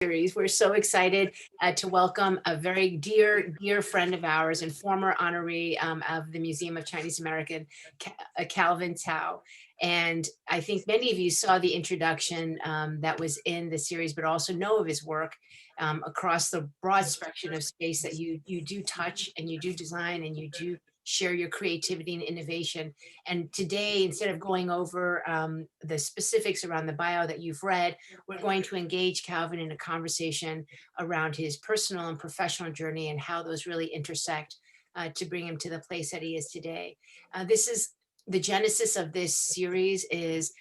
series. We're so excited to welcome a very dear friend of ours and former honoree of the Museum of Chinese American, Calvin Tsao. And I think many of you saw the introduction that was in the series, but also know of his work across the broad spectrum of space that you do touch and you do design and you do share your creativity and innovation. And today, instead of going over the specifics around the bio that you've read, we're going to engage Calvin in a conversation around his personal and professional journey and how those really intersect to bring him to the place that he is today. This is the genesis of this series is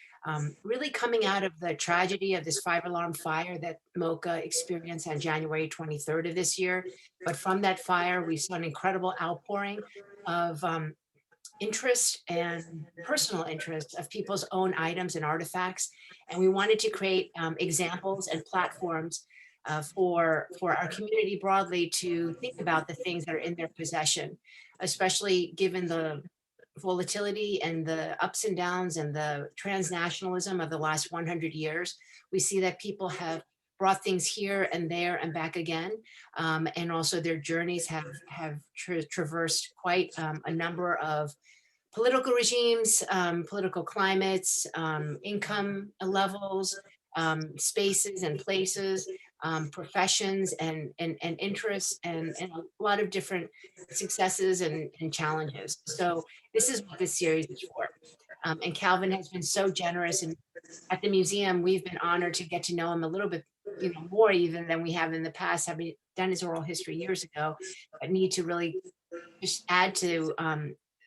really coming out of the tragedy of this 5-alarm fire that MOCA experienced on January 23rd of this year. But from that fire, we saw an incredible outpouring of interest and personal interest of people's own items and artifacts. And we wanted to create examples and platforms for our community broadly to think about the things that are in their possession, especially given the volatility and the ups and downs and the transnationalism of the last 100 years. We see that people have brought things here and there and back again. And also their journeys have traversed quite a number of political regimes, political climates, income levels, spaces and places, professions and interests and a lot of different successes and challenges. So this is what this series is for. And Calvin has been so generous, and at the museum, we've been honored to get to know him a little bit more even than we have in the past, having done his oral history years ago, but need to really just add to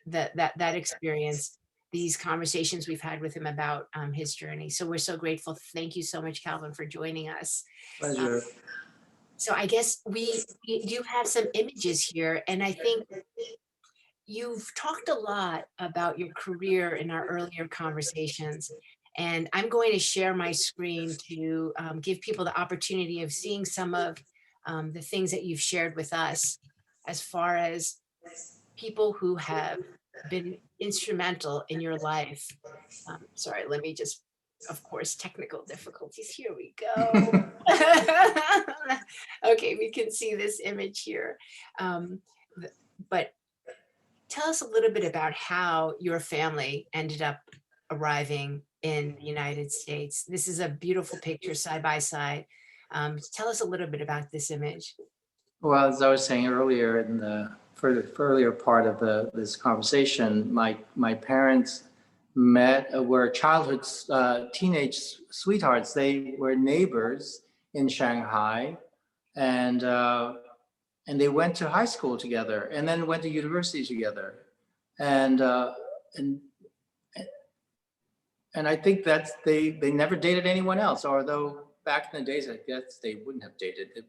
that experience, these conversations we've had with him about his journey. So we're so grateful. Thank you so much, Calvin, for joining us. Pleasure. So I guess we do have some images here, and I think you've talked a lot about your career in our earlier conversations. And I'm going to share my screen to give people the opportunity of seeing some of the things that you've shared with us as far as people who have been instrumental in your life. Sorry, let me just, of course, technical difficulties. Here we go. Okay, we can see this image here. But tell us a little bit about how your family ended up arriving in the United States. This is a beautiful picture side by side. Tell us a little bit about this image. Well, as I was saying earlier in the earlier part of this conversation, my parents were childhood teenage sweethearts. They were neighbors in Shanghai, and they went to high school together, and then went to university together, and I think that's they never dated anyone else. Although back in the days, I guess they wouldn't have dated. It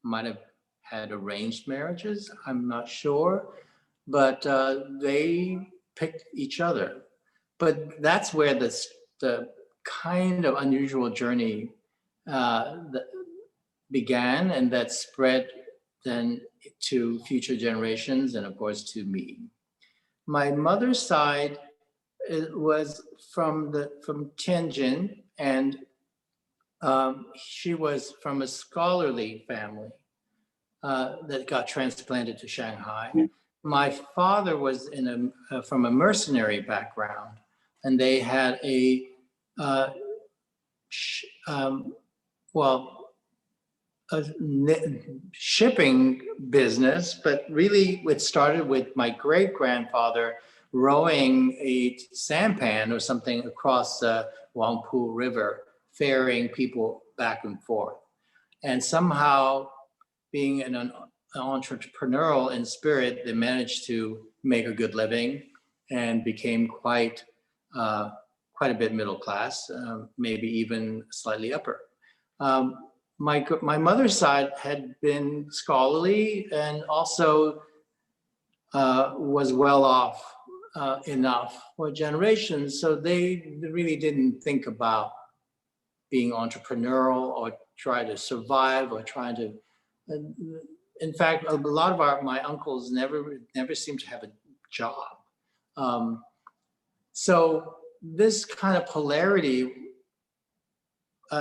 might have had arranged marriages. I'm not sure, but they picked each other. But that's where the kind of unusual journey that began, and that spread then to future generations, and of course to me. My mother's side was from Tianjin, and she was from a scholarly family that got transplanted to Shanghai. My father was from a mercenary background, and they had a shipping business, but really it started with my great-grandfather rowing a sampan or something across the Huangpu River, ferrying people back and forth. And somehow, being an entrepreneurial in spirit, they managed to make a good living and became quite a bit middle class, maybe even slightly upper. My mother's side had been scholarly and also was well off enough for generations, so they really didn't think about being entrepreneurial or try to survive or trying to. In fact, a lot of my uncles never seemed to have a job. So this kind of polarity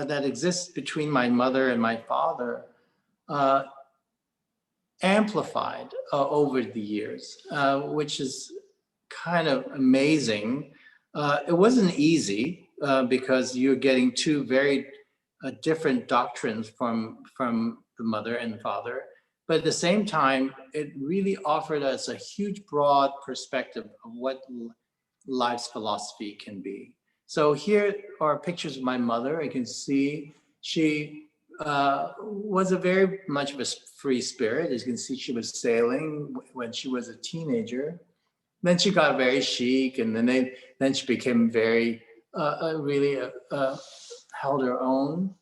that exists between my mother and my father amplified over the years, which is kind of amazing. It wasn't easy because you're getting two very different doctrines from the mother and the father. But at the same time, it really offered us a huge, broad perspective of what life's philosophy can be. So here are pictures of my mother. You can see she was a very much of a free spirit. As you can see, she was sailing when she was a teenager. Then she got very chic, and then she became very really held her own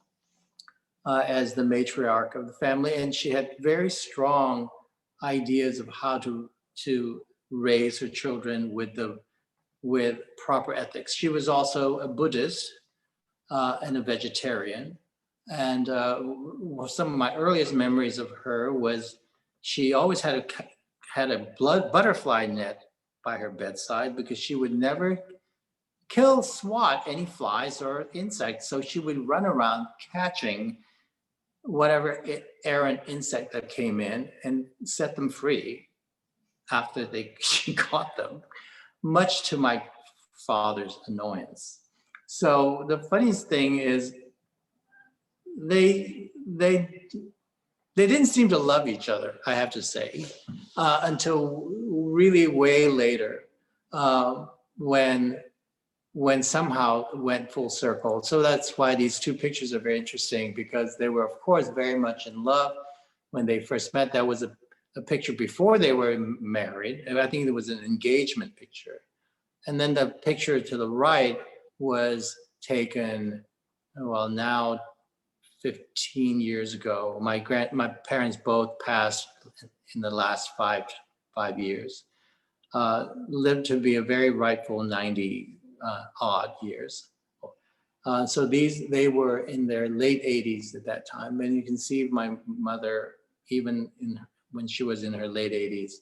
as the matriarch of the family, and she had very strong ideas of how to raise her children with proper ethics. She was also a Buddhist and a vegetarian, and some of my earliest memories of her was she always had a butterfly net by her bedside because she would never swat any flies or insects. So she would run around catching whatever errant insect that came in and set them free after she caught them, much to my father's annoyance. So the funniest thing is they didn't seem to love each other, I have to say, until really way later, when somehow it went full circle. So that's why these two pictures are very interesting, because they were, of course, very much in love when they first met. That was a picture before they were married. And I think it was an engagement picture. And then the picture to the right was taken, well, now 15 years ago. My parents both passed in the last five years. Lived to be a very rightful 90 odd years. So they were in their late 80s at that time. And you can see my mother, even when she was in her late 80s,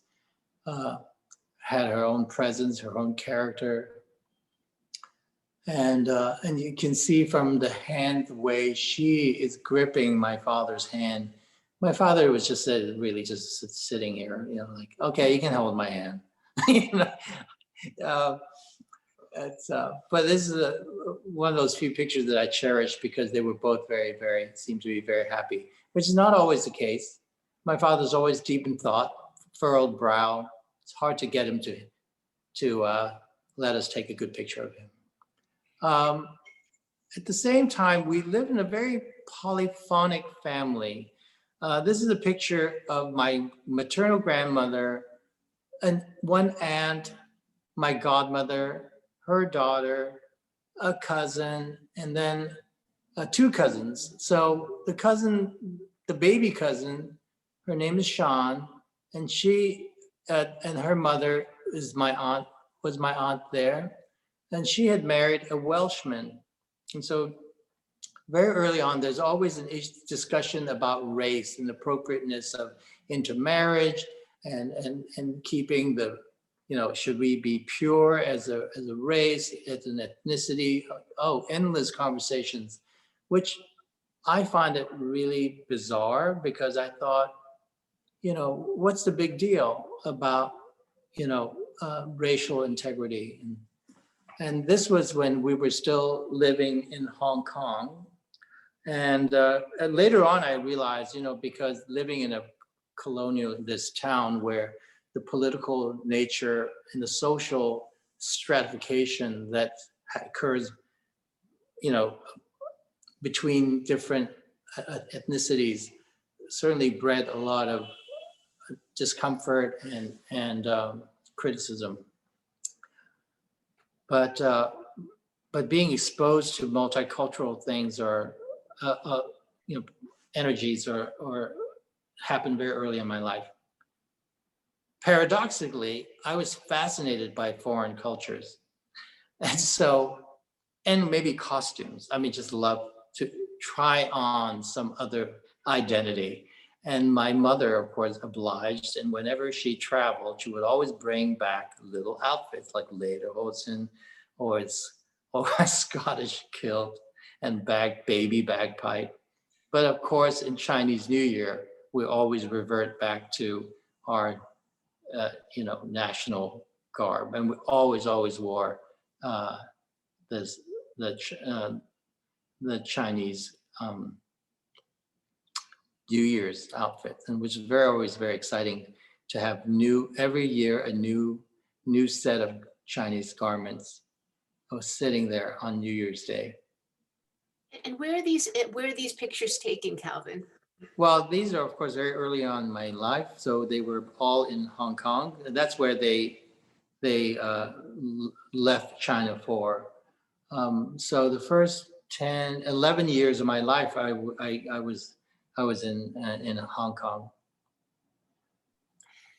had her own presence, her own character. And you can see from the hand, the way she is gripping my father's hand. My father was just really just sitting here, like, okay, you can hold my hand. But this is one of those few pictures that I cherish because they were both seemed to be very happy, which is not always the case. My father's always deep in thought, furrowed brow. It's hard to get him to let us take a good picture of him. At the same time, we live in a very polyphonic family. This is a picture of my maternal grandmother and one aunt, my godmother, her daughter, a cousin, and then two cousins. So the baby cousin, her name is Sean, and she and her mother was my aunt there, and she had married a Welshman. And so very early on, there's always a discussion about race and appropriateness of intermarriage and keeping the, should we be pure as a race, as an ethnicity? Oh, endless conversations, which I find it really bizarre because I thought, what's the big deal about, racial integrity? And this was when we were still living in Hong Kong. And later on, I realized, because living in a this town where the political nature and the social stratification that occurs, between different ethnicities certainly bred a lot of discomfort and criticism. But being exposed to multicultural things or energies or happened very early in my life. Paradoxically, I was fascinated by foreign cultures. And maybe costumes. Just love to try on some other identity. And my mother, of course, obliged. And whenever she traveled, she would always bring back little outfits like lederhosen or a Scottish kilt. and baby bagpipe. But of course, in Chinese New Year, we always revert back to our, national garb, and we always wore this the Chinese New Year's outfits, and which is always very exciting to have every year a new set of Chinese garments sitting there on New Year's Day. And where are these pictures taken, Calvin? Well, these are, of course, very early on in my life. So they were all in Hong Kong. That's where they left China for. So the first 10, 11 years of my life, I was in Hong Kong.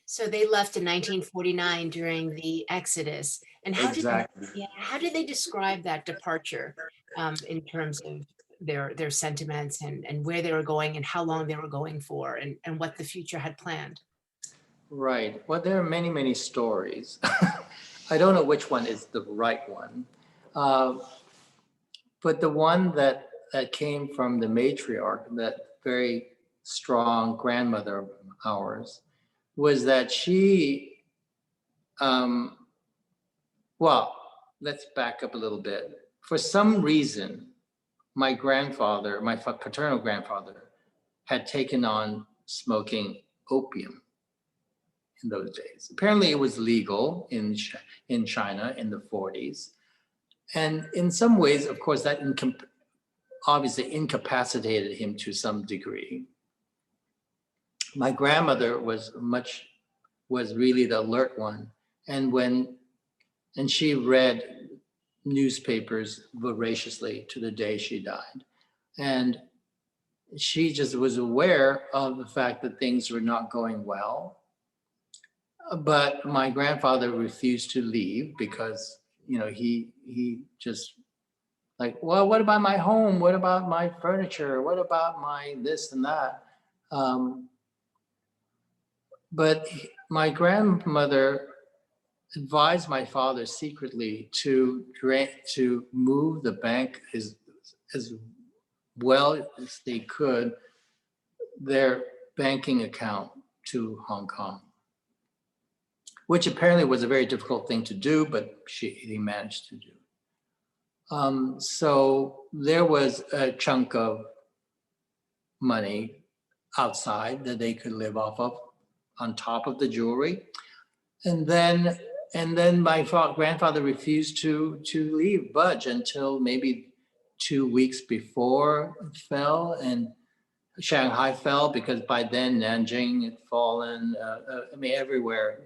So they left in 1949 during the Exodus. And how did they describe that departure in terms of their sentiments and where they were going and how long they were going for and what the future had planned? Right. Well, there are many, many stories. I don't know which one is the right one. But the one that came from the matriarch, that very strong grandmother of ours, was that she, well, let's back up a little bit. For some reason, my paternal grandfather, had taken on smoking opium in those days. Apparently it was legal in China in the 40s. And in some ways, of course, that obviously incapacitated him to some degree. My grandmother was really the alert one. And she read newspapers voraciously to the day she died. And she just was aware of the fact that things were not going well. But my grandfather refused to leave because, he just like, well, what about my home? What about my furniture? What about my this and that? But my grandmother advised my father secretly to move the bank as well as they could, their banking account to Hong Kong, which apparently was a very difficult thing to do, but he managed to do. So there was a chunk of money outside that they could live off of on top of the jewelry. And then my grandfather refused to budge until maybe 2 weeks before it fell, and Shanghai fell, because by then Nanjing had fallen. Everywhere.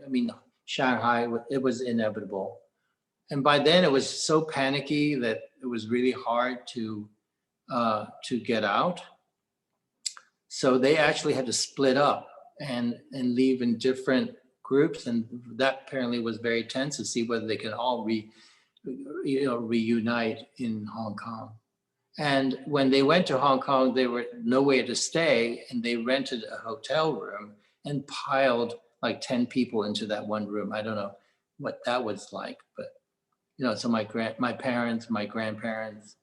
Shanghai, it was inevitable. And by then it was so panicky that it was really hard to get out. So they actually had to split up and leave in different groups, and that apparently was very tense to see whether they could all reunite in Hong Kong. And when they went to Hong Kong, there were nowhere to stay, and they rented a hotel room and piled like 10 people into that one room. I don't know what that was like, but so my parents, my grandparents,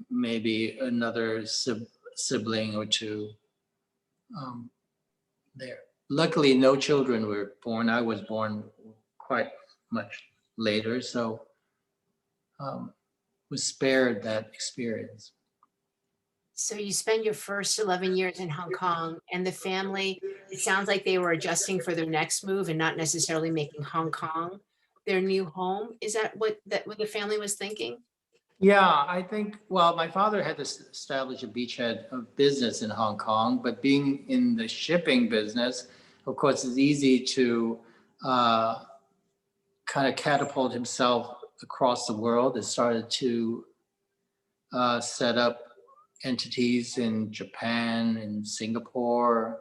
maybe another sibling or two there. Luckily, no children were born. I was born quite much later, so was spared that experience. So you spend your first 11 years in Hong Kong, and the family, it sounds like they were adjusting for their next move and not necessarily making Hong Kong their new home. Is that what the family was thinking? Yeah, I think, well, my father had to establish a beachhead of business in Hong Kong, but being in the shipping business, of course, it's easy to kind of catapult himself across the world. It started to set up entities in Japan and Singapore,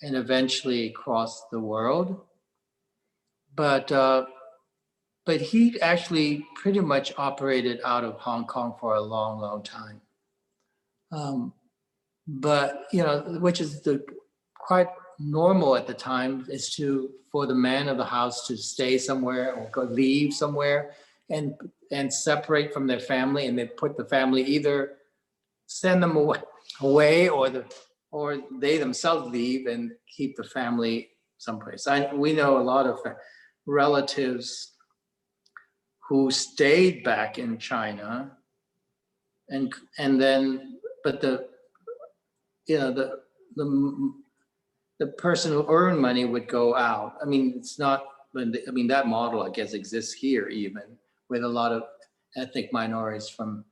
and eventually across the world. But he actually pretty much operated out of Hong Kong for a long, long time. But, which is quite normal at the time, is for the man of the house to stay somewhere or leave somewhere and separate from their family, and they put the family, either send them away or they themselves leave and keep the family someplace. We know a lot of relatives who stayed back in China, and then, but the person who earned money would go out. I mean, it's not, I mean, that model, I guess, exists here even, with a lot of ethnic minorities from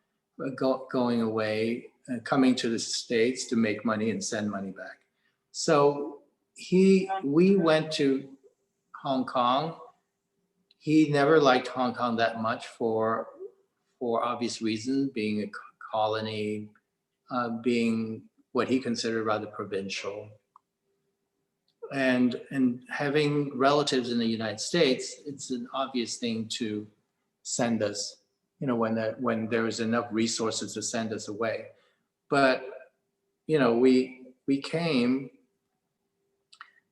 going away, coming to the States to make money and send money back. So we went to Hong Kong. He never liked Hong Kong that much for obvious reasons, being a colony, being what he considered rather provincial. And having relatives in the United States, it's an obvious thing to send us, when there was enough resources to send us away. But, we came,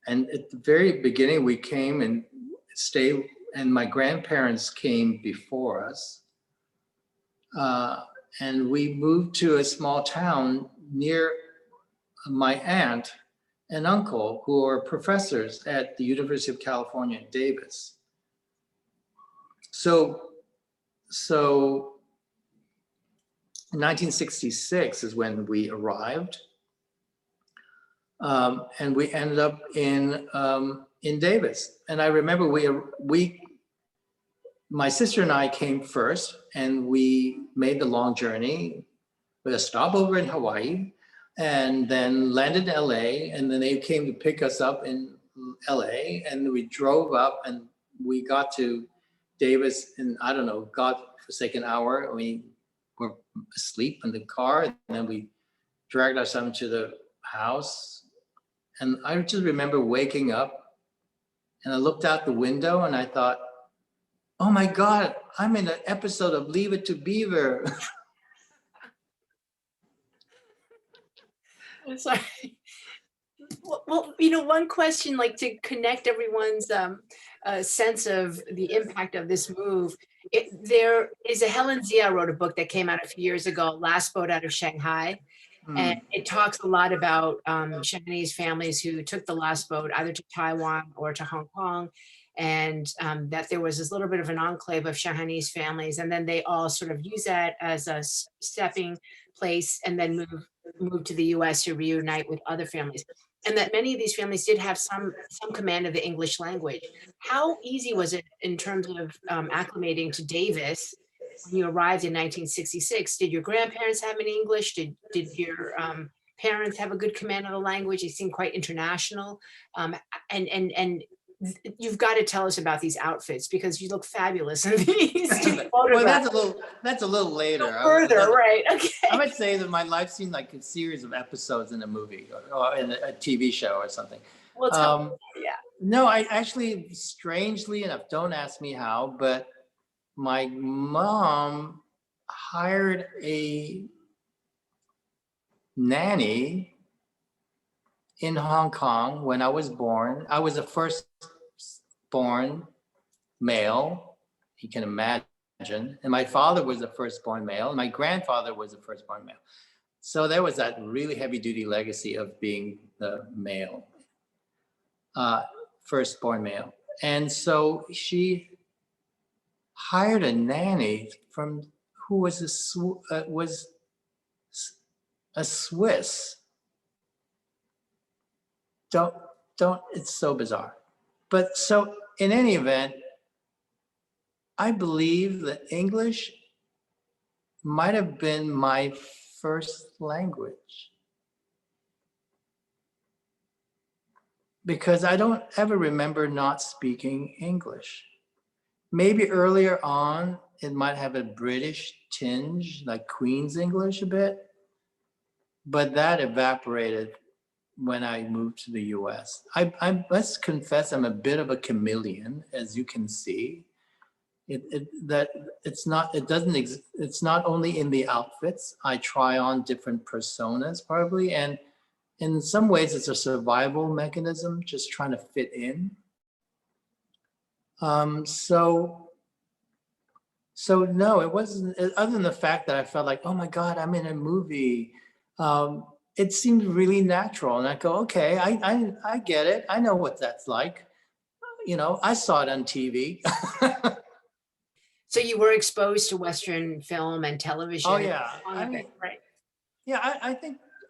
and at the very beginning, we came and stayed, and my grandparents came before us. And we moved to a small town near my aunt and uncle, who are professors at the University of California, Davis. So 1966 is when we arrived, and we ended up in Davis. And I remember my sister and I came first, and we made the long journey with a stopover in Hawaii, and then landed in LA, and then they came to pick us up in LA, and we drove up, and we got to Davis in, I don't know, godforsaken hour. We were asleep in the car, and then we dragged ourselves to the house. And I just remember waking up, and I looked out the window, and I thought, oh my God, I'm in an episode of Leave It to Beaver. I'm sorry. Well, one question, like, to connect everyone's sense of the impact of this move. There is a Helen Zia wrote a book that came out a few years ago, Last Boat Out of Shanghai. And it talks a lot about Chinese families who took the last boat either to Taiwan or to Hong Kong, and that there was this little bit of an enclave of Shanghainese families, and then they all sort of use that as a stepping place, and then move to the US to reunite with other families. And that many of these families did have some command of the English language. How easy was it in terms of acclimating to Davis when you arrived in 1966? Did your grandparents have any English? Did your parents have a good command of the language? They seem quite international. And you've got to tell us about these outfits, because you look fabulous in these Well, that's a little later. Further, right? Okay. I would say that my life seemed like a series of episodes in a movie or in a TV show or something. Well, yeah. No, I actually, strangely enough, don't ask me how, but my mom hired a nanny in Hong Kong when I was born. I was the first born male, you can imagine. And my father was the firstborn male, and my grandfather was the firstborn male. So there was that really heavy duty legacy of being the male, firstborn male. And so she hired a nanny who was a Swiss. It's so bizarre. But so in any event, I believe that English might have been my first language, because I don't ever remember not speaking English. Maybe earlier on, it might have a British tinge, like Queen's English a bit, but that evaporated when I moved to the US. I must confess, I'm a bit of a chameleon, as you can see. It's not only in the outfits. I try on different personas probably, and in some ways it's a survival mechanism, just trying to fit in. So So no, it wasn't, other than the fact that I felt like, oh my God, I'm in a movie. It seemed really natural. And I go, okay, I get it. I know what that's like. You know, I saw it on TV. So you were exposed to Western film and Oh television yeah. long I of mean, it, right? yeah,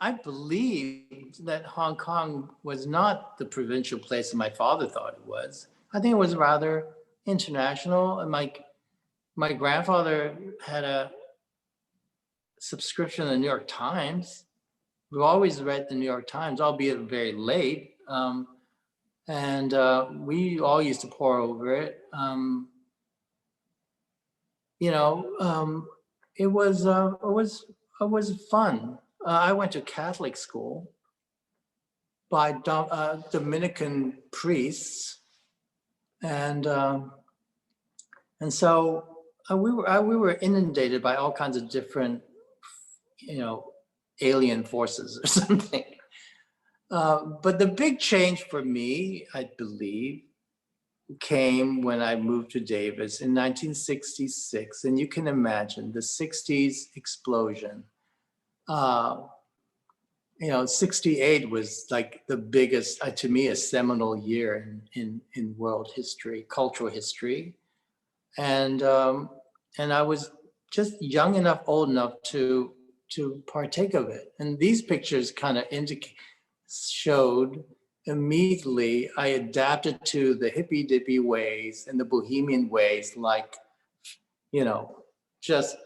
I believe that Hong Kong was not the provincial place that my father thought it was. I think it was rather international. And my grandfather had a subscription to the New York Times. We've always read the New York Times, albeit very late. And we all used to pore over it. You know, it was fun. I went to Catholic school by Dominican priests, and so we were inundated by all kinds of different, you know, alien forces or something. But the big change for me, I believe, came when I moved to Davis in 1966. And you can imagine the 60s explosion. You know, 68 was like the biggest, to me, a seminal year in world history, cultural history. And I was just young enough, old enough to partake of it. And these pictures kind of showed immediately I adapted to the hippy dippy ways and the bohemian ways, like, you know, just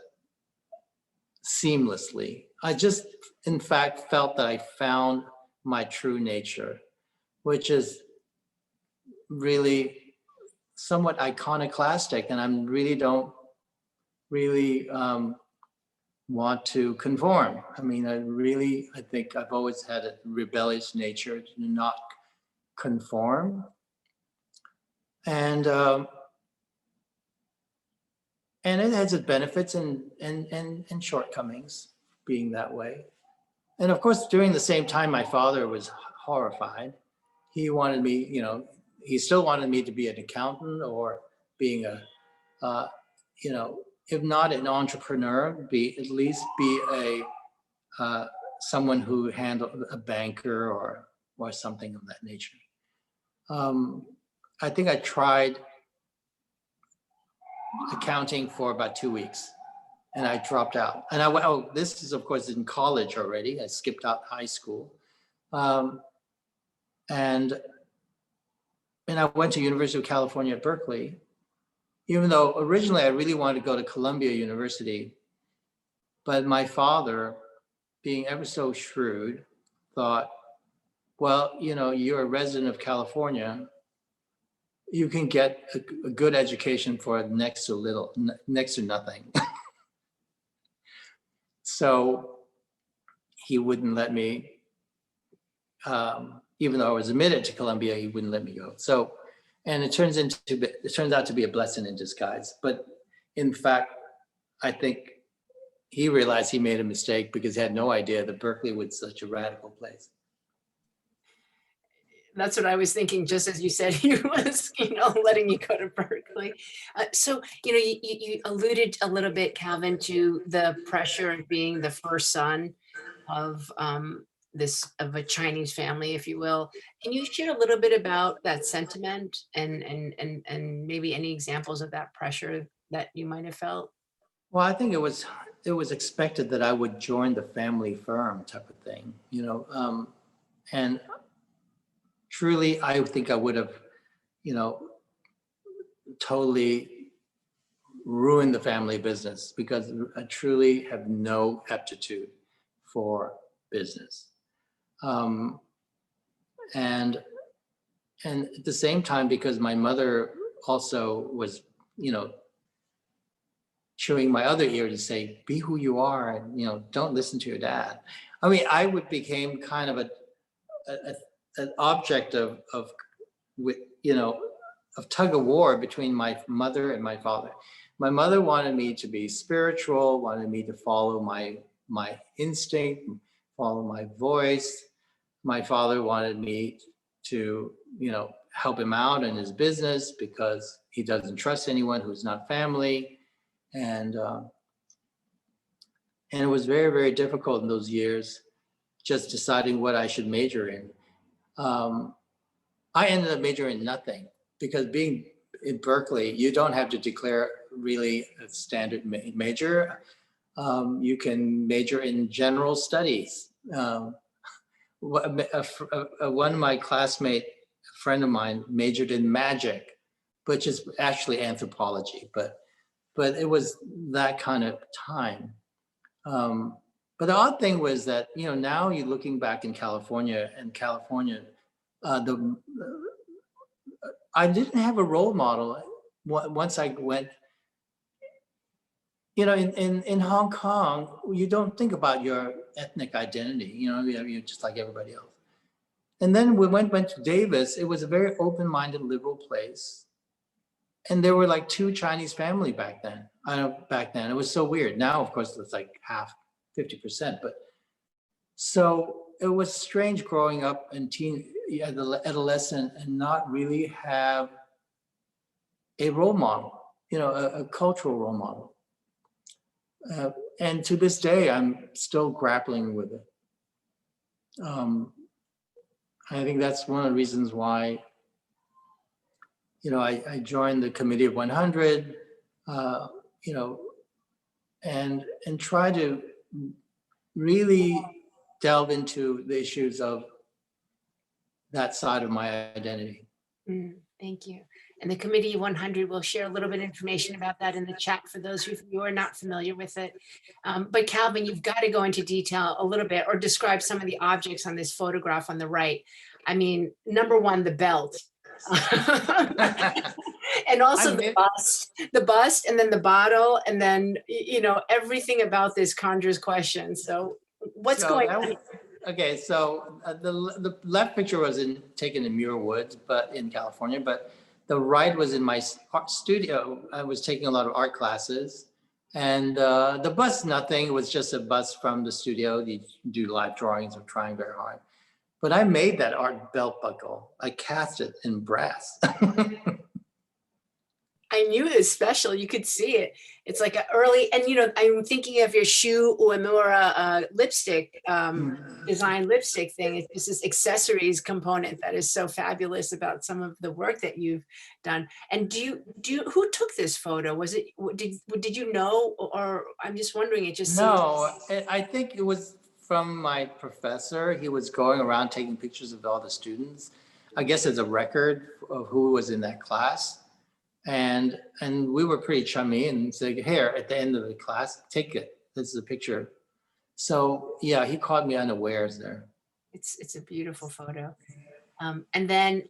seamlessly. I just, in fact, felt that I found my true nature, which is really somewhat iconoclastic, and I really don't really want to conform. I mean, I think I've always had a rebellious nature to not conform. And it has its benefits and shortcomings being that way. And of course, during the same time, my father was horrified. He wanted me, you know, he still wanted me to be an accountant or being you know, if not an entrepreneur, at least be someone who handled a banker or something of that nature. I think I tried accounting for about 2 weeks and I dropped out. And I went, oh, this is of course in college already. I skipped out high school. And I went to University of California at Berkeley, even though originally I really wanted to go to Columbia University. But my father, being ever so shrewd, thought, well, you know, you're a resident of California. You can get a good education for next to nothing. So he wouldn't let me, even though I was admitted to Columbia, he wouldn't let me go. So, and it turns out to be a blessing in disguise. But in fact, I think he realized he made a mistake because he had no idea that Berkeley was such a radical place. That's what I was thinking, just as you said, he was, you know, letting you go to Berkeley. So, you know, you alluded a little bit, Calvin, to the pressure of being the first son of of a Chinese family, if you will. Can you share a little bit about that sentiment and maybe any examples of that pressure that you might have felt? Well, I think it was expected that I would join the family firm type of thing, you know, and truly, I think I would have, you know, totally ruined the family business because I truly have no aptitude for business. And at the same time, because my mother also was, you know, chewing my other ear to say, be who you are, and, you know, don't listen to your dad. I mean, I became kind of an object of you know, of tug of war between my mother and my father. My mother wanted me to be spiritual, wanted me to follow my instinct, follow my voice. My father wanted me to, you know, help him out in his business because he doesn't trust anyone who's not family. And it was very, very difficult in those years, just deciding what I should major in. I ended up majoring in nothing because being in Berkeley, you don't have to declare really a standard major. You can major in general studies. One of my classmates, a friend of mine, majored in magic, which is actually anthropology, but it was that kind of time. But the odd thing was that, now you're looking back in California, I didn't have a role model once I went. In Hong Kong, you don't think about your ethnic identity. You're just like everybody else. And then we went to Davis. It was a very open-minded, liberal place, and there were like 2 Chinese family back then. It was so weird. Now, of course, it's like half, 50%. But so it was strange growing up in adolescent and not really have a role model, a cultural role model. And to this day, I'm still grappling with it. I think that's one of the reasons why, I joined the Committee of 100, and try to really delve into the issues of that side of my identity. Thank you. And the Committee 100 will share a little bit of information about that in the chat for those who are not familiar with it. But Calvin, you've got to go into detail a little bit or describe some of the objects on this photograph on the right. I mean, number one, the belt. And also the bust, and then the bottle, and then, everything about this conjures questions. So what's going on? Okay, so the left picture was taken in Muir Woods, but in California, but the right was in my art studio. I was taking a lot of art classes, and the bust, nothing. It was just a bust from the studio. You do live drawings of trying very hard. But I made that art belt buckle. I cast it in brass. I knew it was special. You could see it. It's like an early, and I'm thinking of your Shu Uemura lipstick, design lipstick thing. It's just this accessories component that is so fabulous about some of the work that you've done. And who took this photo? Was it, did you know, or I'm just wondering, it just No, I think it was from my professor. He was going around taking pictures of all the students. I guess as a record of who was in that class. And we were pretty chummy and said, here, at the end of the class, take it. This is a picture. So yeah, he caught me unawares there. It's a beautiful photo. And then,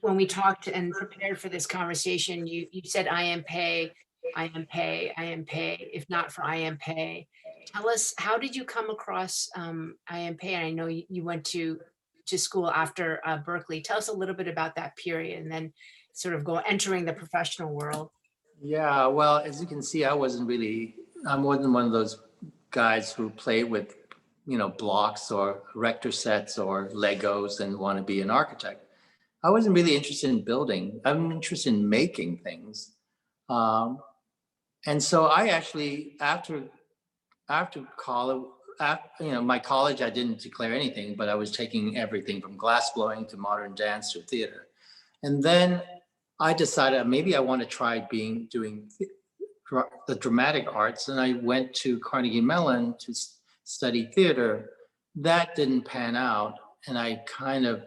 when we talked and prepared for this conversation, you said, I am pay. If not for I am pay. Tell us, how did you come across I am pay? And I know you went to school after Berkeley. Tell us a little bit about that period, and then sort of entering the professional world. Yeah, well, as you can see, I wasn't one of those guys who play with, blocks or erector sets or Legos and want to be an architect. I wasn't really interested in building. I'm interested in making things. And so I actually, after college, my college, I didn't declare anything, but I was taking everything from glass blowing to modern dance to theater. And then I decided maybe I want to try doing the dramatic arts. And I went to Carnegie Mellon to study theater. That didn't pan out. And I kind of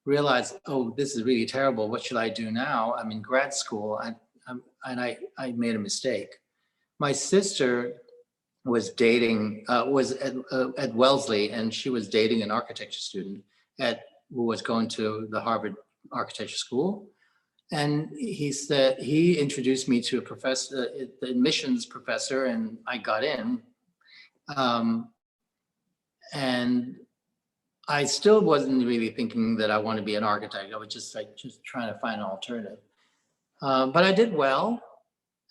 realized, oh, this is really terrible. What should I do now? I'm in grad school, and I made a mistake. My sister was dating, was at Wellesley, and she was dating an architecture student who was going to the Harvard Architecture School. And he introduced me to a professor, the admissions professor, and I got in. And I still wasn't really thinking that I want to be an architect. I was just trying to find an alternative. But I did well,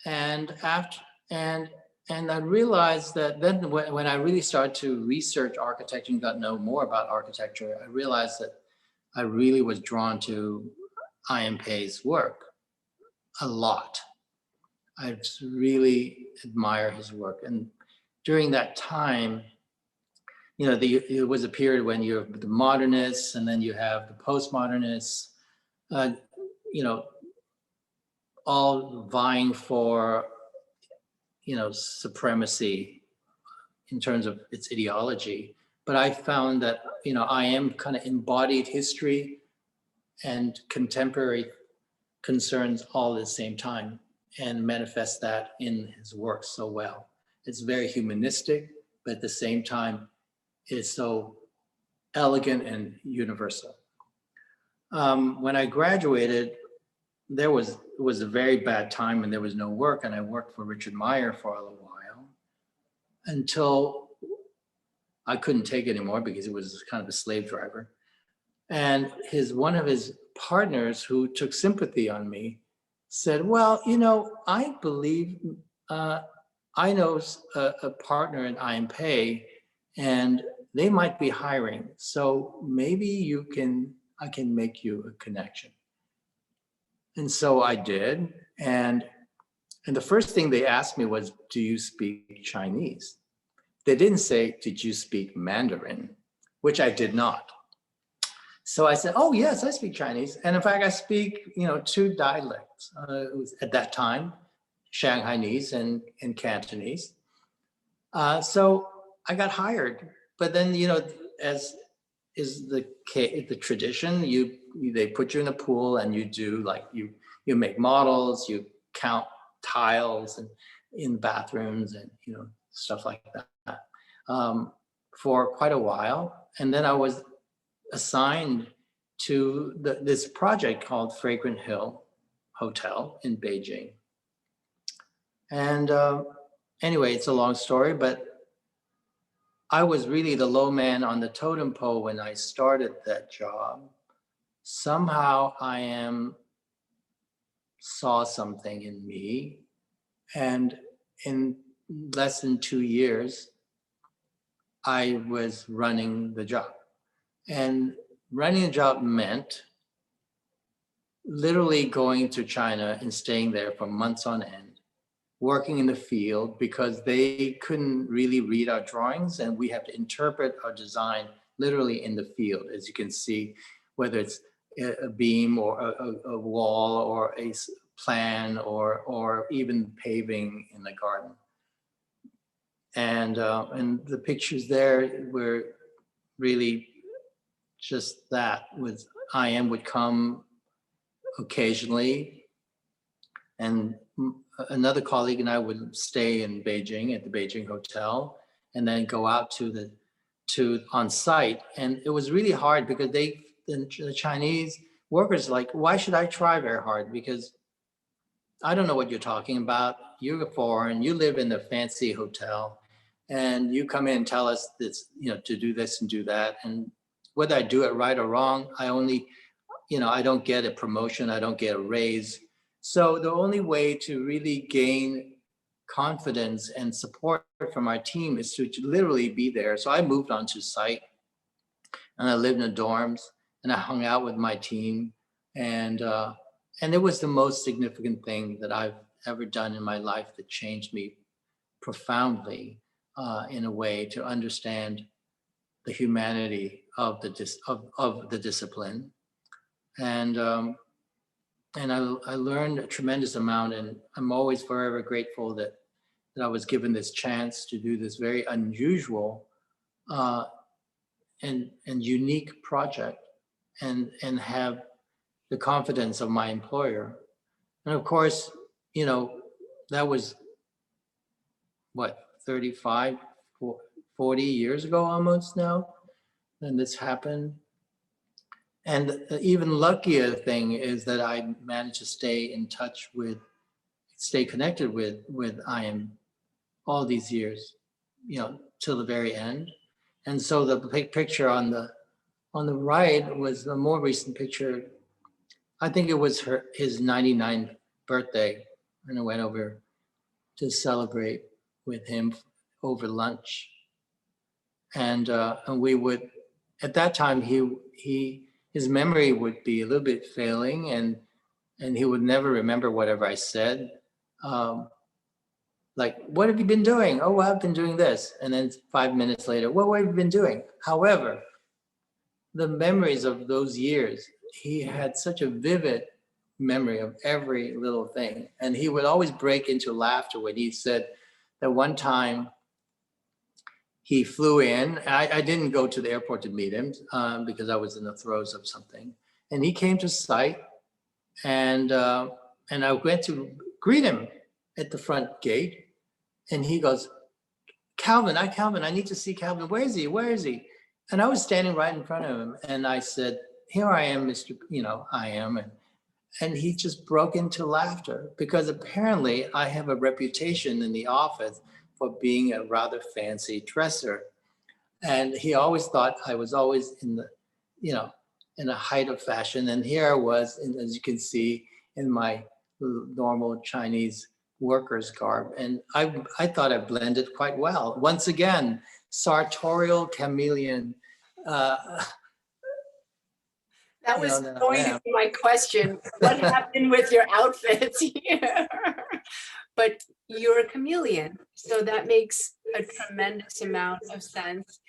and I realized that then when I really started to research architecture and got to know more about architecture, I realized that I really was drawn to I.M. Pei's work a lot. I just really admire his work. And during that time, it was a period when you have the modernists and then you have the postmodernists, uh, you know, all vying for, supremacy in terms of its ideology. But I found that, I am kind of embodied history and contemporary concerns all at the same time and manifest that in his work so well. It's very humanistic, but at the same time, it's so elegant and universal. When I graduated, it was a very bad time and there was no work, and I worked for Richard Meyer for a while until I couldn't take it anymore because it was kind of a slave driver. And one of his partners who took sympathy on me said, well, I believe I know a partner in IMPay and they might be hiring. So maybe I can make you a connection. And so I did. And the first thing they asked me was, do you speak Chinese? They didn't say, did you speak Mandarin? Which I did not. So I said, oh, yes, I speak Chinese. And in fact, I speak, 2 dialects. It was at that time, Shanghainese and Cantonese. So I got hired. But then, as is the tradition, they put you in a pool and you do you make models, you count tiles and in bathrooms and, stuff like that for quite a while. And then I was assigned to this project called Fragrant Hill Hotel in Beijing. And anyway, it's a long story, but I was really the low man on the totem pole when I started that job. Somehow saw something in me, and in less than 2 years, I was running the job. And running a job meant literally going to China and staying there for months on end, working in the field because they couldn't really read our drawings and we have to interpret our design literally in the field, as you can see, whether it's a beam or a wall or a plan or even paving in the garden. And the pictures there were really just that. With IM would come occasionally, and another colleague and I would stay in Beijing at the Beijing hotel, and then go out to on site. And it was really hard because the Chinese workers why should I try very hard? Because I don't know what you're talking about. You're foreign. You live in a fancy hotel, and you come in and tell us this, to do this and do that. And whether I do it right or wrong, I only, I don't get a promotion. I don't get a raise. So the only way to really gain confidence and support from our team is to literally be there. So I moved onto site, and I lived in the dorms, and I hung out with my team, and it was the most significant thing that I've ever done in my life that changed me profoundly in a way to understand the humanity of the discipline. And I learned a tremendous amount, and I'm always forever grateful that I was given this chance to do this very unusual and unique project and have the confidence of my employer. And of course, that was what, 35, 40 years ago almost now, and this happened. And the even luckier thing is that I managed to stay connected with IM all these years, till the very end. And so the picture on the right was the more recent picture. I think it was his 99th birthday, and I went over to celebrate with him over lunch. And we would, at that time, his memory would be a little bit failing, and he would never remember whatever I said. like, what have you been doing? Oh, well, I've been doing this. And then 5 minutes later, well, what have you been doing? However, the memories of those years, he had such a vivid memory of every little thing. And he would always break into laughter when he said that one time he flew in. I didn't go to the airport to meet him because I was in the throes of something. And he came to site, and I went to greet him at the front gate. And he goes, Calvin, I need to see Calvin. Where is he? Where is he? And I was standing right in front of him. And I said, here I am, Mr. I am. And he just broke into laughter because apparently I have a reputation in the office for being a rather fancy dresser. And he always thought I was always in the height of fashion. And here I was, and as you can see, in my normal Chinese worker's garb. And I thought I blended quite well. Once again, sartorial chameleon. That was going to be my question. What happened with your outfits here? But you're a chameleon, so that makes a tremendous amount of sense.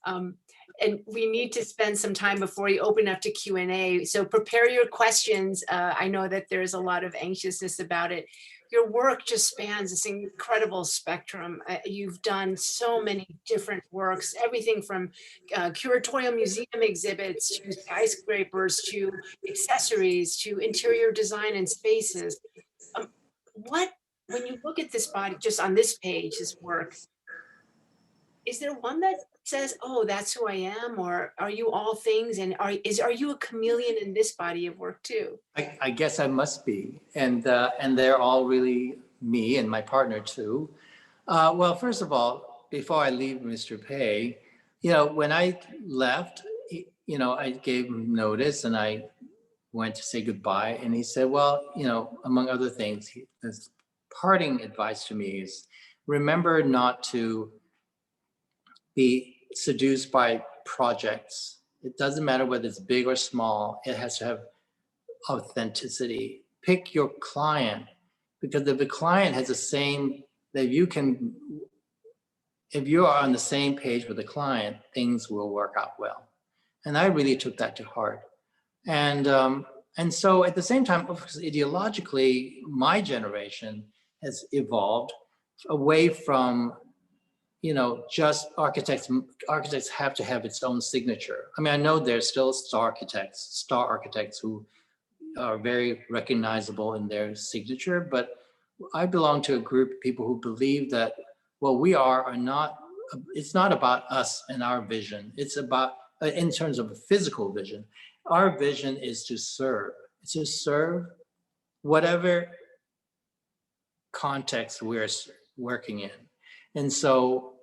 And we need to spend some time before you open up to Q&A. So prepare your questions. I know that there's a lot of anxiousness about it. Your work just spans this incredible spectrum. You've done so many different works, everything from curatorial museum exhibits to skyscrapers to accessories to interior design and spaces. When you look at this body, just on this page, this work, is there one that says, oh, that's who I am? Or are you all things? And are you a chameleon in this body of work too? I guess I must be. And they're all really me and my partner too. Well, first of all, before I leave Mr. Pei, when I left, I gave him notice and I went to say goodbye. And he said, well, among other things, his parting advice to me is remember not to be seduced by projects. It doesn't matter whether it's big or small. It has to have authenticity. Pick your client, because if the client has the same, if you are on the same page with the client, things will work out well. And I really took that to heart. And so at the same time, of course, ideologically, my generation has evolved away from just architects have to have its own signature. I mean, I know there's still star architects who are very recognizable in their signature, but I belong to a group of people who believe that what we are not, it's not about us and our vision. It's about, in terms of a physical vision, our vision is to serve whatever context we're working in. And so,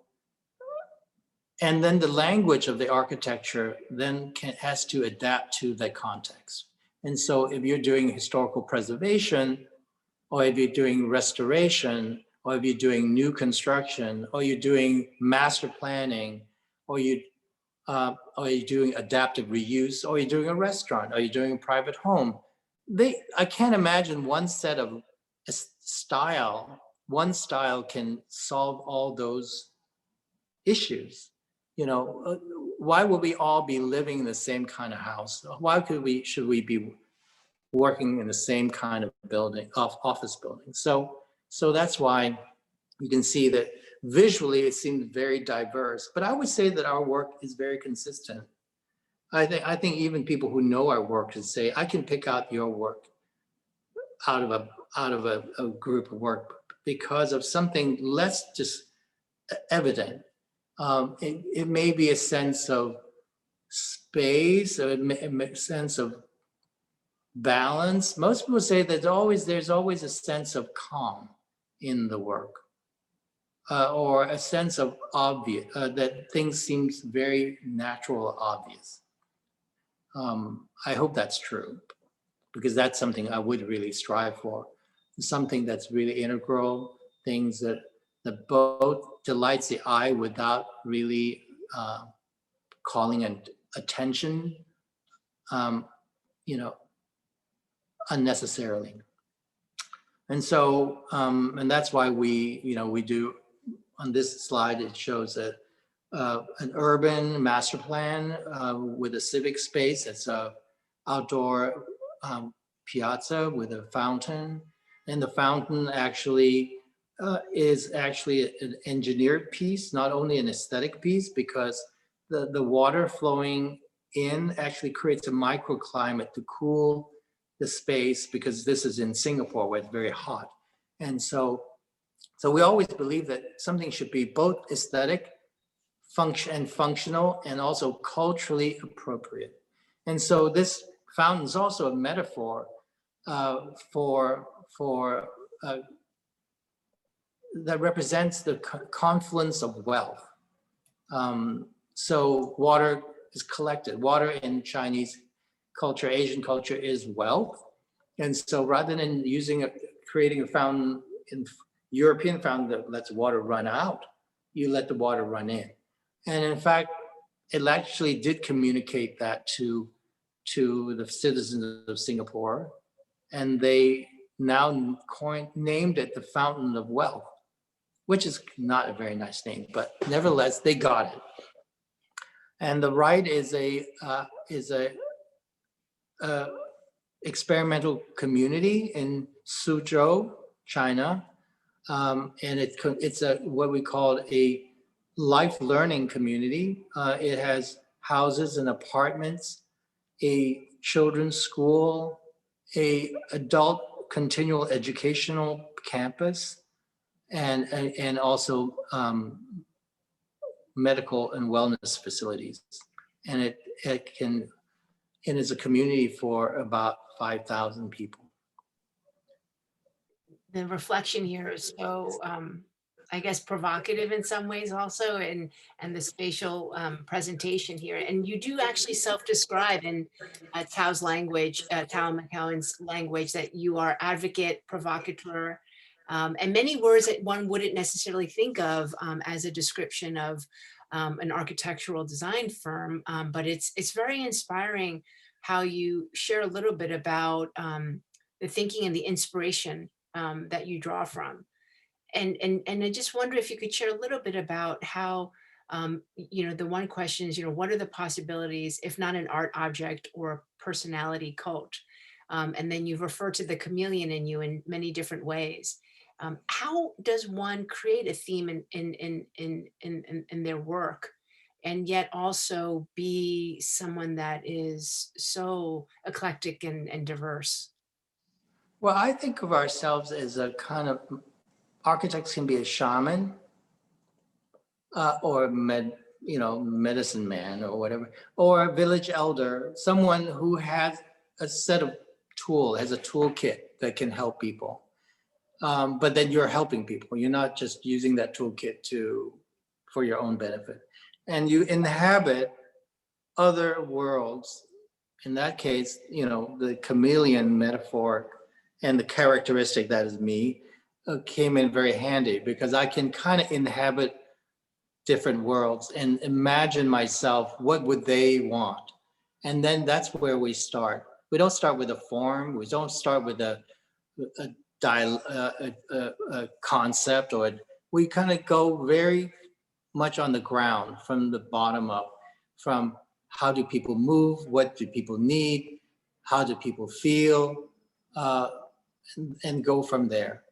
and then the language of the architecture then has to adapt to the context. And so if you're doing historical preservation, or if you're doing restoration, or if you're doing new construction, or you're doing master planning, or you're doing adaptive reuse, or you're doing a restaurant, or you're doing a private home, I can't imagine one set of one style can solve all those issues. Why would we all be living in the same kind of house? Why should we be working in the same kind of building, office building? So that's why you can see that visually it seems very diverse, but I would say that our work is very consistent. I think even people who know our work can say, I can pick out your work out of a group of work because of something less just evident. It may be a sense of space, or a sense of balance. Most people say that there's always a sense of calm in the work, or a sense of obvious, that things seems very natural, obvious. I hope that's true, because that's something I would really strive for. Something that's really integral, things that both delights the eye without really calling attention, unnecessarily. And so, and that's why we do, on this slide, it shows an urban master plan with a civic space. It's a outdoor piazza with a fountain. And the fountain actually is actually an engineered piece, not only an aesthetic piece, because the water flowing in actually creates a microclimate to cool the space, because this is in Singapore where it's very hot. And so we always believe that something should be both aesthetic, functional, and also culturally appropriate. And so this fountain is also a metaphor for that represents the confluence of wealth. So water is collected. Water in Chinese culture, Asian culture, is wealth. And so rather than creating a fountain, in European fountain that lets water run out, you let the water run in. And in fact, it actually did communicate that to the citizens of Singapore, and they now named it the Fountain of Wealth, which is not a very nice name, but nevertheless, they got it. And the right is a experimental community in Suzhou, China, and it's what we call a life learning community. It has houses and apartments, a children's school, a adult continual educational campus, and also medical and wellness facilities. And it is a community for about 5,000 people. The reflection here is so, I guess, provocative in some ways also, and the spatial presentation here. And you do actually self-describe in Tao's language, Tsao McKown's language, that you are advocate, provocateur, and many words that one wouldn't necessarily think of as a description of an architectural design firm. But it's very inspiring how you share a little bit about the thinking and the inspiration that you draw from. And I just wonder if you could share a little bit about how, the one question is, what are the possibilities, if not an art object or a personality cult? And then you've referred to the chameleon in you in many different ways. How does one create a theme in their work, and yet also be someone that is so eclectic and diverse? Well, I think of ourselves as a kind of, architects can be a shaman or medicine man or whatever, or a village elder, someone who has a set of has a toolkit that can help people. But then you're helping people. You're not just using that toolkit for your own benefit. And you inhabit other worlds. In that case, the chameleon metaphor and the characteristic that is me came in very handy, because I can kind of inhabit different worlds and imagine myself, what would they want? And then that's where we start. We don't start with a form. We don't start with a concept, or we kind of go very much on the ground, from the bottom up, from how do people move, what do people need, how do people feel, and go from there.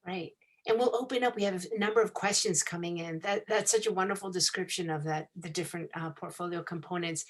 Right. And we'll open up. We have a number of questions coming in. That's such a wonderful description of the different portfolio components.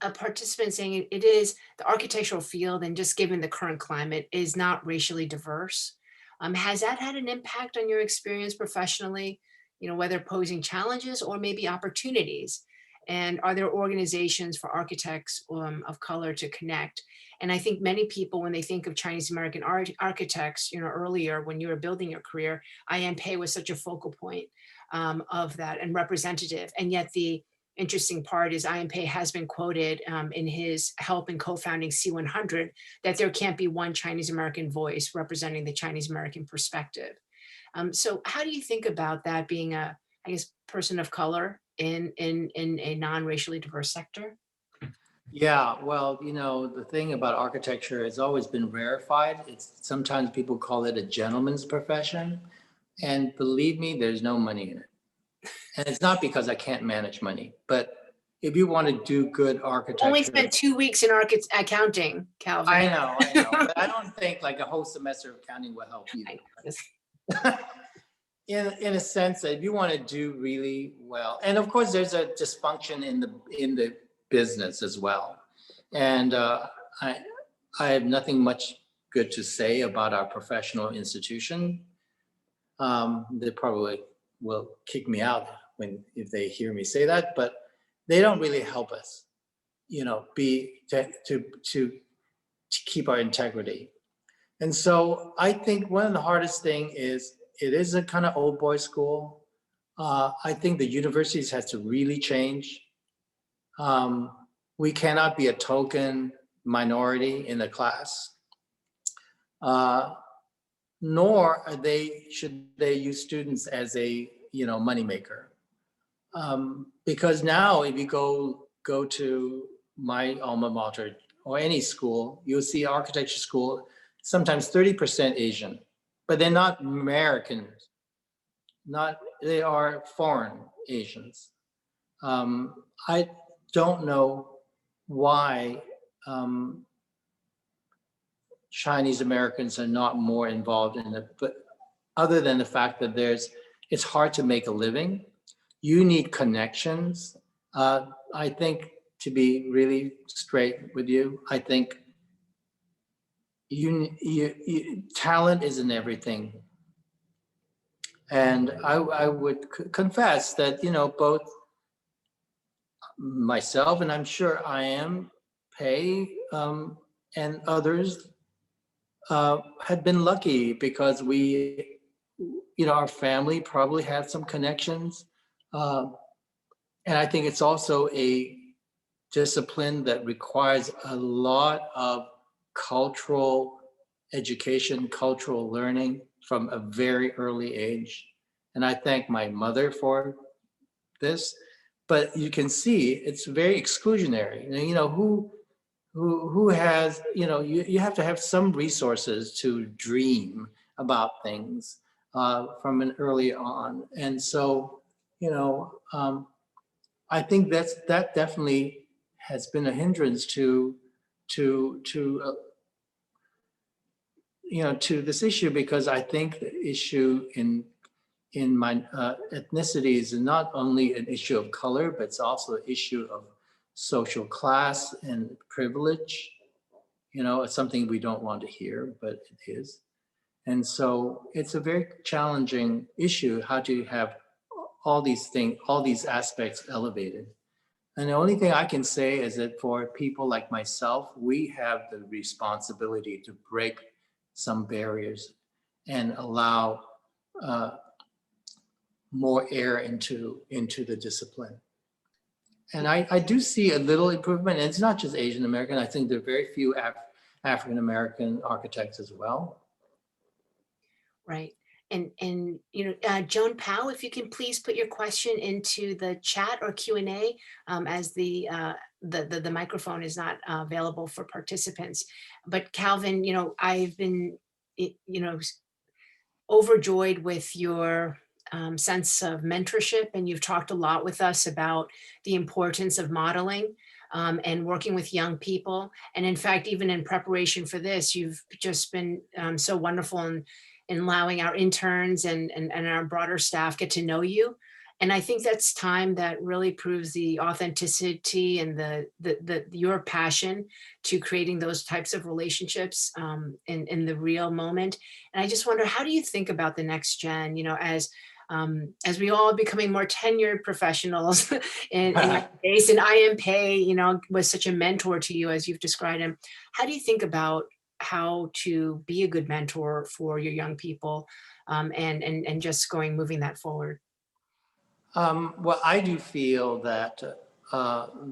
A participant saying it is the architectural field, and just given the current climate, is not racially diverse. Has that had an impact on your experience professionally, whether posing challenges or maybe opportunities? And are there organizations for architects of color to connect? And I think many people, when they think of Chinese American architects, earlier when you were building your career, I.M. Pei was such a focal point of that and representative. And yet the interesting part is I.M. Pei has been quoted in his help in co-founding C100 that there can't be one Chinese American voice representing the Chinese American perspective. So how do you think about that being a, person of color in a non-racially diverse sector? Yeah, well, the thing about architecture has always been rarefied. It's sometimes people call it a gentleman's profession. And believe me, there's no money in it. And it's not because I can't manage money, but if you want to do good Only architecture, spent 2 weeks in accounting, Calvin. I know, but I don't think like a whole semester of accounting will help I know. either. In a sense that if you want to do really well, and of course there's a dysfunction in the business as well. And I I have nothing much good to say about our professional institution. They probably will kick me out if they hear me say that, but they don't really help us, be to keep our integrity. And so I think one of the hardest thing is it is a kind of old boy school. I think the universities has to really change. Um, we cannot be a token minority in the class, uh, nor should they use students as a moneymaker. Because now, if you go to my alma mater or any school, you'll see architecture school sometimes 30% Asian, but they're not Americans. They are foreign Asians. I don't know why Chinese Americans are not more involved in it, but other than the fact that it's hard to make a living. You need connections. I think, to be really straight with you, I think talent isn't everything. And I would confess that, both myself and I'm sure I am, Pei, and others had been lucky because our family probably had some connections. And I think it's also a discipline that requires a lot of cultural education, cultural learning from a very early age. And I thank my mother for this, but you can see it's very exclusionary. Who has, you have to have some resources to dream about things from an early on. And so, I think that definitely has been a hindrance to to this issue, because I think the issue in my ethnicity is not only an issue of color, but it's also an issue of social class and privilege. It's something we don't want to hear, but it is. And so it's a very challenging issue, how to have all these aspects elevated. And the only thing I can say is that for people like myself, we have the responsibility to break some barriers and allow more air into the discipline. And I do see a little improvement. And it's not just Asian American. I think there are very few African American architects as well. Right. And Joan Powell, if you can please put your question into the chat or Q&A, as the microphone is not available for participants. But Calvin, I've been overjoyed with your sense of mentorship, and you've talked a lot with us about the importance of modeling and working with young people. And in fact, even in preparation for this, you've just been so wonderful in allowing our interns and our broader staff get to know you. And I think that's time that really proves the authenticity and your passion to creating those types of relationships in the real moment. And I just wonder, how do you think about the next gen, as we all becoming more tenured professionals in your case, and I am Pei, was such a mentor to you as you've described him. How do you think about how to be a good mentor for your young people, and just moving that forward? Well, I do feel that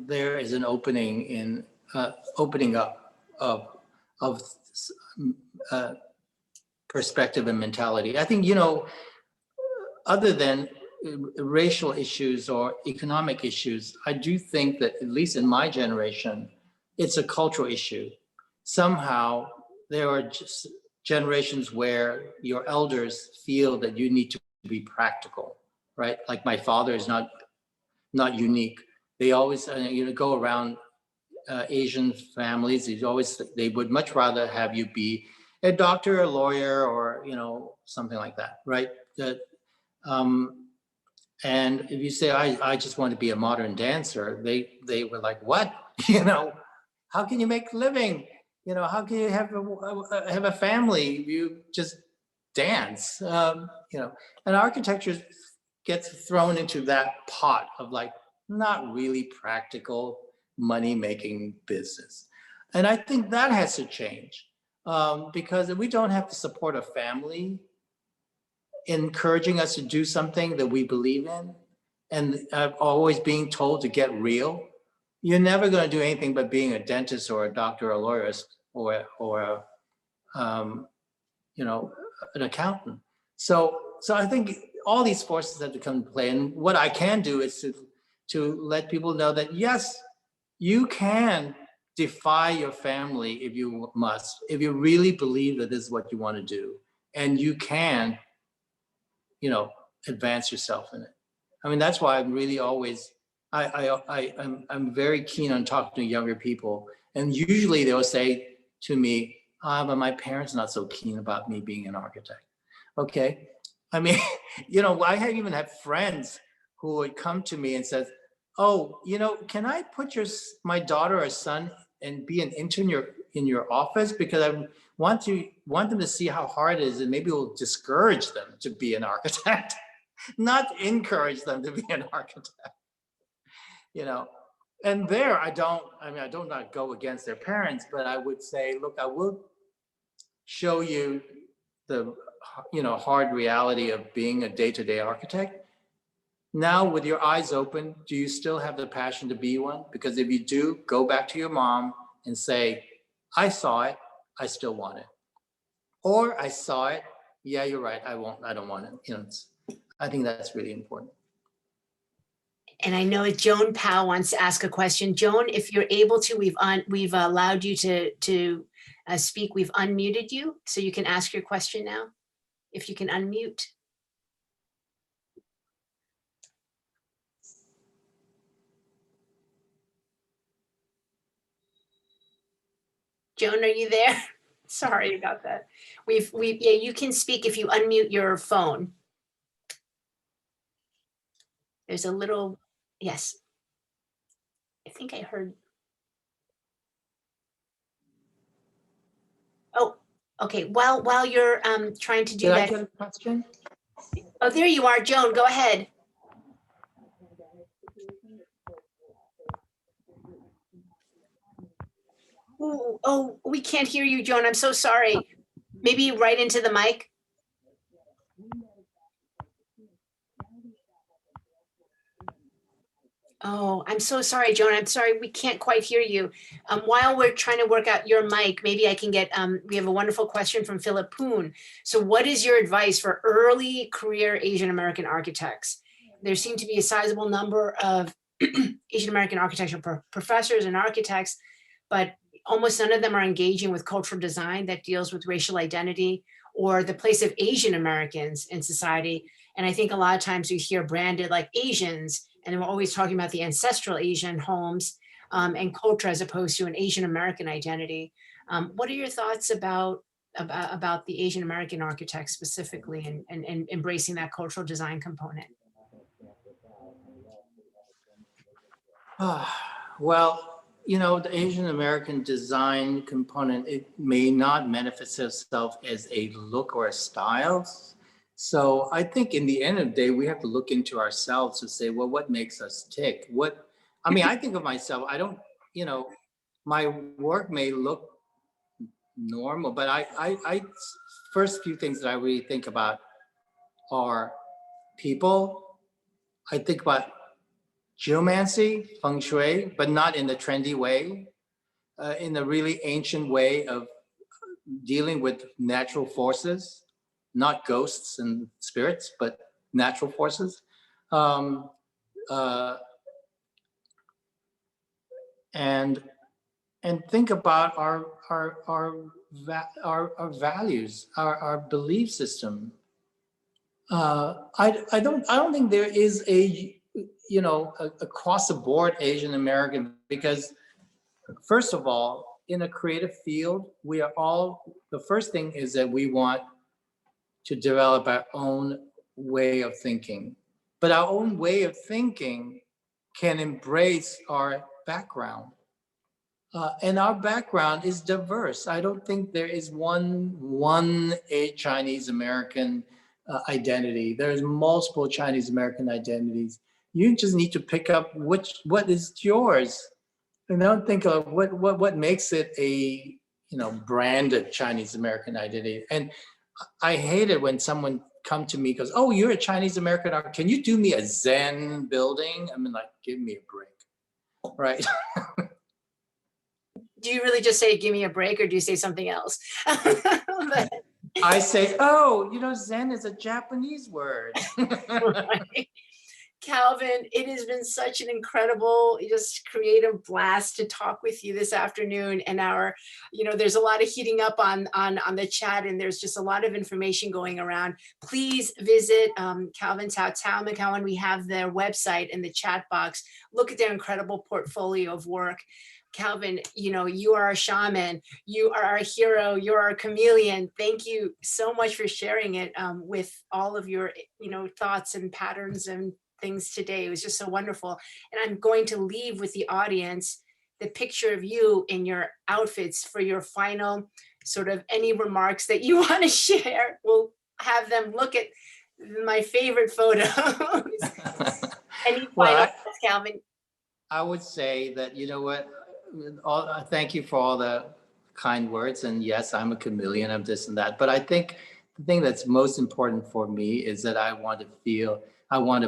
there is an opening up of perspective and mentality. I think, other than racial issues or economic issues, I do think that at least in my generation, it's a cultural issue. Somehow there are just generations where your elders feel that you need to be practical, right? Like my father is not unique. They always go around Asian families. They would much rather have you be a doctor, a lawyer, or something like that, right? And if you say I just want to be a modern dancer, they were like, what? How can you make a living? How can you have a family? You just dance, and architecture gets thrown into that pot of like not really practical money-making business. And I think that has to change, because we don't have to support a family encouraging us to do something that we believe in, and always being told to get real. You're never going to do anything but being a dentist or a doctor or a lawyer or an accountant. So I think all these forces have to come into play. And what I can do is to let people know that, yes, you can defy your family if you must, if you really believe that this is what you want to do, and you can, advance yourself in it. I mean, that's why I'm really always, I'm very keen on talking to younger people. And usually they'll say to me, but my parents are not so keen about me being an architect. Okay. I mean, I even have friends who would come to me and says, oh, can I put my daughter or son and be an intern in your office? Because I want them to see how hard it is, and maybe it will discourage them to be an architect, not encourage them to be an architect. And there I do not go against their parents, but I would say, look, I will show you the hard reality of being a day-to-day architect. Now, with your eyes open, do you still have the passion to be one? Because if you do, go back to your mom and say, I saw it, I still want it. Or I saw it, yeah, you're right, I don't want it. I think that's really important. And I know Joan Powell wants to ask a question. Joan, if you're able to, we've allowed you to speak. We've unmuted you, so you can ask your question now, if you can unmute. Joan, are you there? Sorry about that. Yeah, you can speak if you unmute your phone. There's a little, yes. I think I heard. Oh, okay. While you're trying to do that. Did I get a question? Oh, there you are, Joan. Go ahead. Ooh, oh, we can't hear you, Joan. I'm so sorry. Maybe right into the mic. Oh, I'm so sorry, Joan. I'm sorry, we can't quite hear you. While we're trying to work out your mic, maybe I can get, we have a wonderful question from Philip Poon. So what is your advice for early career Asian American architects? There seem to be a sizable number of Asian American architectural professors and architects, but almost none of them are engaging with cultural design that deals with racial identity or the place of Asian Americans in society. And I think a lot of times we hear branded like Asians, and we're always talking about the ancestral Asian homes and culture as opposed to an Asian American identity. What are your thoughts about the Asian American architects specifically and embracing that cultural design component? Well, the Asian American design component, it may not manifest itself as a look or a style. So I think in the end of the day, we have to look into ourselves to say, well, what makes us tick? I think of myself, I don't, my work may look normal, but I first few things that I really think about are people. I think about geomancy, feng shui, but not in the trendy way, in the really ancient way of dealing with natural forces, not ghosts and spirits, but natural forces. And and think about our values, our belief system. I don't think there is across the board Asian American, because first of all, in a creative field, the first thing is that we want to develop our own way of thinking. But our own way of thinking can embrace our background. And our background is diverse. I don't think there is one Chinese American identity. There's multiple Chinese American identities. You just need to pick up what is yours, and don't think of what makes it a branded Chinese American identity. And I hate it when someone come to me and goes, "Oh, you're a Chinese American art. Can you do me a Zen building?" I mean, like, give me a break, right? Do you really just say, "Give me a break," or do you say something else? But, I say, "Oh, Zen is a Japanese word." right. Calvin, it has been such an incredible, just creative blast to talk with you this afternoon. And there's a lot of heating up on the chat, and there's just a lot of information going around. Please visit Calvin Tsao, Tsao McKown. We have their website in the chat box. Look at their incredible portfolio of work. Calvin, you are a shaman, you are our hero, you're our chameleon. Thank you so much for sharing it with all of your, thoughts and patterns and things today. It was just so wonderful. And I'm going to leave with the audience the picture of you in your outfits for your final sort of any remarks that you want to share. We'll have them look at my favorite photos. Any final thoughts, Calvin? I would say that, thank you for all the kind words. And yes, I'm a chameleon of this and that. But I think the thing that's most important for me is that I want to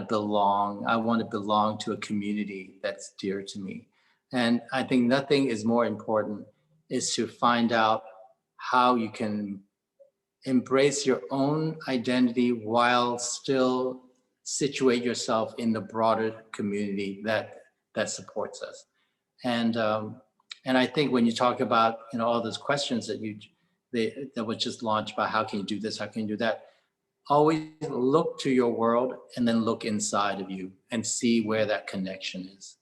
belong. I want to belong to a community that's dear to me. And I think nothing is more important is to find out how you can embrace your own identity while still situate yourself in the broader community that supports us. And I think when you talk about all those questions that was just launched about how can you do this, how can you do that, always look to your world and then look inside of you and see where that connection is.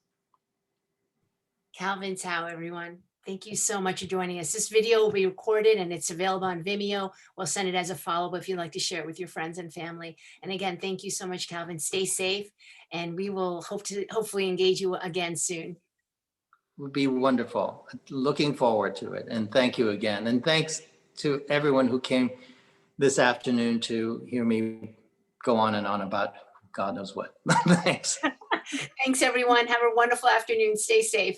Calvin Tsao, everyone. Thank you so much for joining us. This video will be recorded and it's available on Vimeo. We'll send it as a follow-up if you'd like to share it with your friends and family. And again, thank you so much, Calvin. Stay safe, and we will hopefully engage you again soon. It would be wonderful. Looking forward to it. And thank you again. And thanks to everyone who came this afternoon to hear me go on and on about God knows what. Thanks. Thanks, everyone. Have a wonderful afternoon. Stay safe.